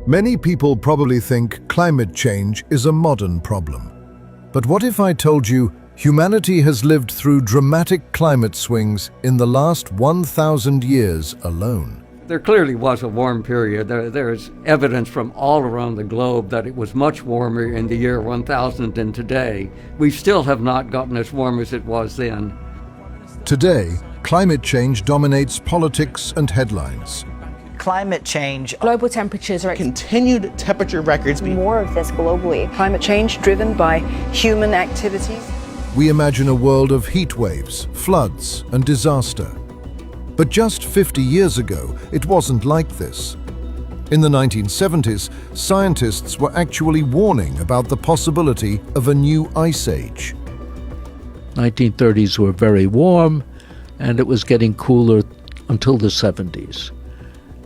Many people probably think climate change is a modern problem. But what if I told you humanity has lived through dramatic climate swings in the last 1,000 years alone? There clearly was a warm period. There's evidence from all around the globe that it was much warmer in the year 1000 than today. We still have not gotten as warm as it was then. Today, climate change dominates politics and headlines. Climate change. Global temperatures are continued temperature records. More of this globally. Climate change driven by human activities. We imagine a world of heat waves, floods, and disaster. But just 50 years ago, it wasn't like this. In the 1970s, scientists were actually warning about the possibility of a new ice age. 1930s were very warm, and it was getting cooler until the 70s.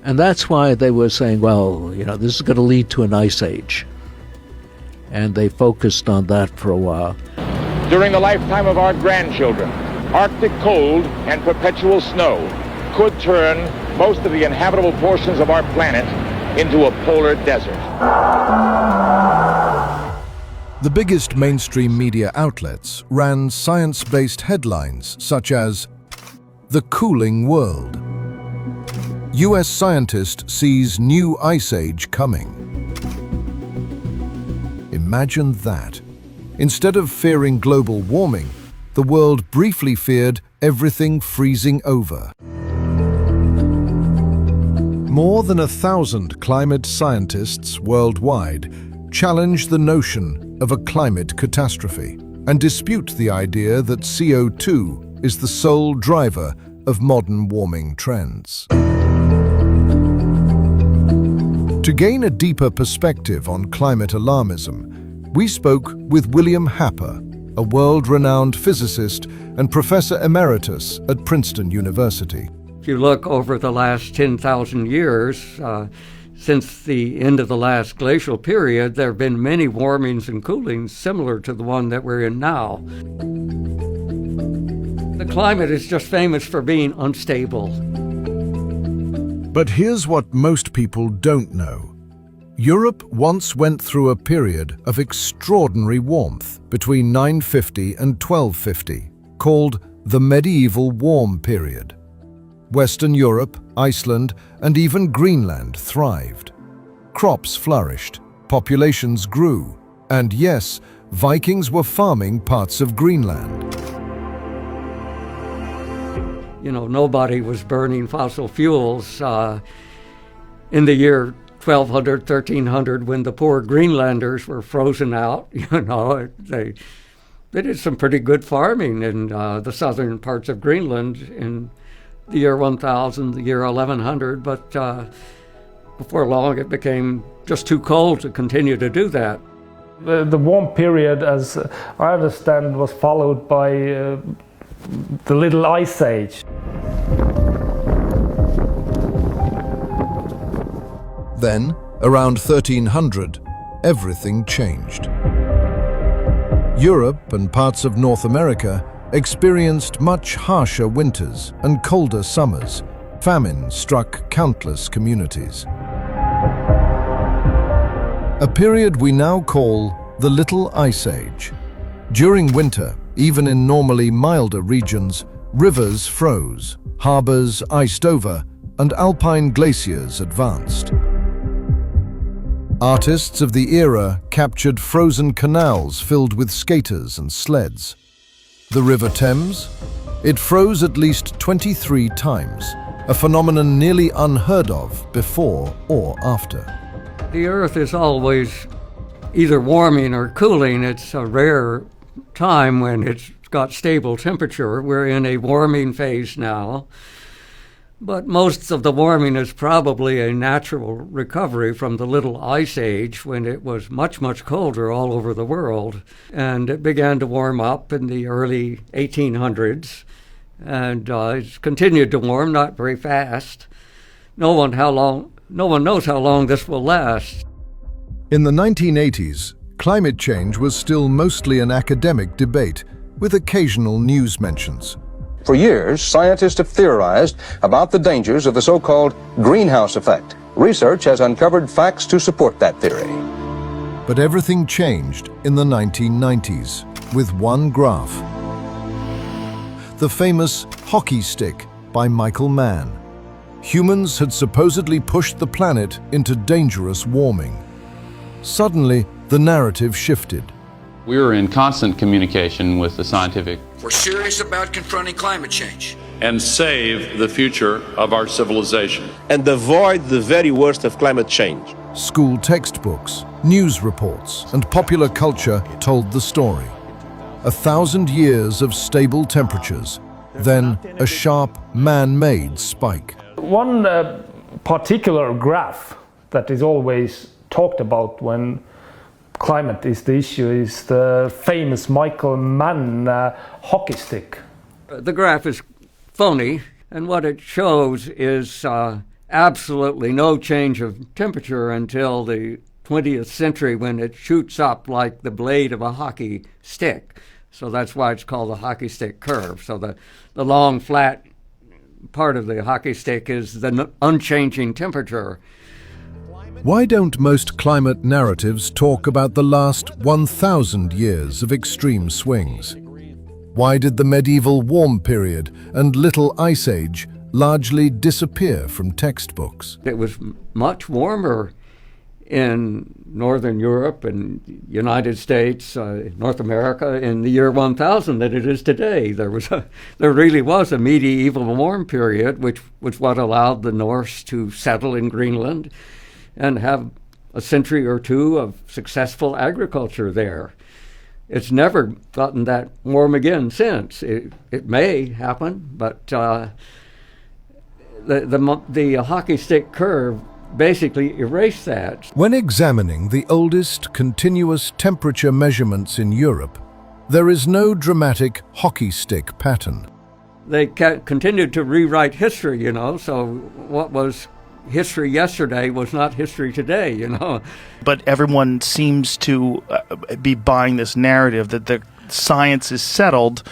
And that's why they were saying, well, this is going to lead to an ice age. And they focused on that for a while. During the lifetime of our grandchildren, Arctic cold and perpetual snow could turn most of the inhabitable portions of our planet into a polar desert. The biggest mainstream media outlets ran science-based headlines such as, "The Cooling World." US scientist sees new ice age coming. Imagine that. Instead of fearing global warming, the world briefly feared everything freezing over. More than 1,000 climate scientists worldwide challenge the notion of a climate catastrophe and dispute the idea that CO2 is the sole driver of modern warming trends. To gain a deeper perspective on climate alarmism, we spoke with William Happer, a world-renowned physicist and professor emeritus at Princeton University. If you look over the last 10,000 years, since the end of the last glacial period, there have been many warmings and coolings similar to the one that we're in now. The climate is just famous for being unstable. But here's what most people don't know. Europe once went through a period of extraordinary warmth between 950 and 1250, called the Medieval Warm Period. Western Europe, Iceland, and even Greenland thrived. Crops flourished, populations grew, and yes, Vikings were farming parts of Greenland. Nobody was burning fossil fuels in the year 1200, 1300, when the poor Greenlanders were frozen out. They did some pretty good farming in the southern parts of Greenland in the year 1000, the year 1100, but before long it became just too cold to continue to do that. The warm period, as I understand, was followed by the Little Ice Age. Then, around 1300, everything changed. Europe and parts of North America experienced much harsher winters and colder summers. Famine struck countless communities. A period we now call the Little Ice Age. During winter, even in normally milder regions, rivers froze, harbors iced over, and alpine glaciers advanced. Artists of the era captured frozen canals filled with skaters and sleds. The River Thames? It froze at least 23 times, a phenomenon nearly unheard of before or after. The Earth is always either warming or cooling. It's a rare time when it's got stable temperature. We're in a warming phase now. But most of the warming is probably a natural recovery from the Little Ice Age, when it was much, much colder all over the world. And it began to warm up in the early 1800s. And it's continued to warm, not very fast. No one knows how long this will last. In the 1980s, climate change was still mostly an academic debate, with occasional news mentions. For years, scientists have theorized about the dangers of the so-called greenhouse effect, Research has uncovered facts to support that theory. But everything changed in the 1990s with one graph. The famous hockey stick by Michael Mann. Humans had supposedly pushed the planet into dangerous warming. Suddenly, the narrative shifted. We were in constant communication with the scientific. We're serious about confronting climate change. And save the future of our civilization. And avoid the very worst of climate change. School textbooks, news reports, and popular culture told the story. 1,000 years of stable temperatures, then a sharp man-made spike. One particular graph that is always talked about when climate is the issue is the famous Michael Mann hockey stick. The graph is phony, and what it shows is absolutely no change of temperature until the 20th century, when it shoots up like the blade of a hockey stick. So that's why it's called the hockey stick curve. So the long, flat part of the hockey stick is the unchanging temperature. Why don't most climate narratives talk about the last 1,000 years of extreme swings? Why did the medieval warm period and Little Ice Age largely disappear from textbooks? It was much warmer in Northern Europe and United States, North America in the year 1000 than it is today. There really was a medieval warm period, which was what allowed the Norse to settle in Greenland and have a century or two of successful agriculture there. It's never gotten that warm again since. It may happen, but the hockey stick curve basically erased that. When examining the oldest continuous temperature measurements in Europe, there is no dramatic hockey stick pattern. They continued to rewrite history, so what was history yesterday was not history today, But everyone seems to be buying this narrative that the science is settled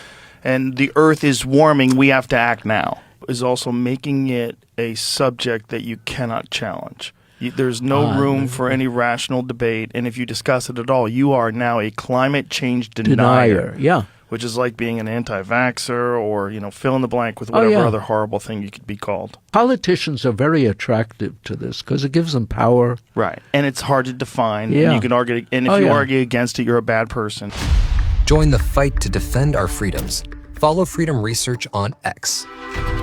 and the earth is warming, we have to act now. Is also making it a subject that you cannot challenge. There's no room for any rational debate, and if you discuss it at all, you are now a climate change denier. Yeah. Which is like being an anti-vaxxer or, fill in the blank with whatever other horrible thing you could be called. Politicians are very attractive to this because it gives them power. Right. And it's hard to define. Yeah. And you can argue, and if you argue against it, you're a bad person. Join the fight to defend our freedoms. Follow Freedom Research on X.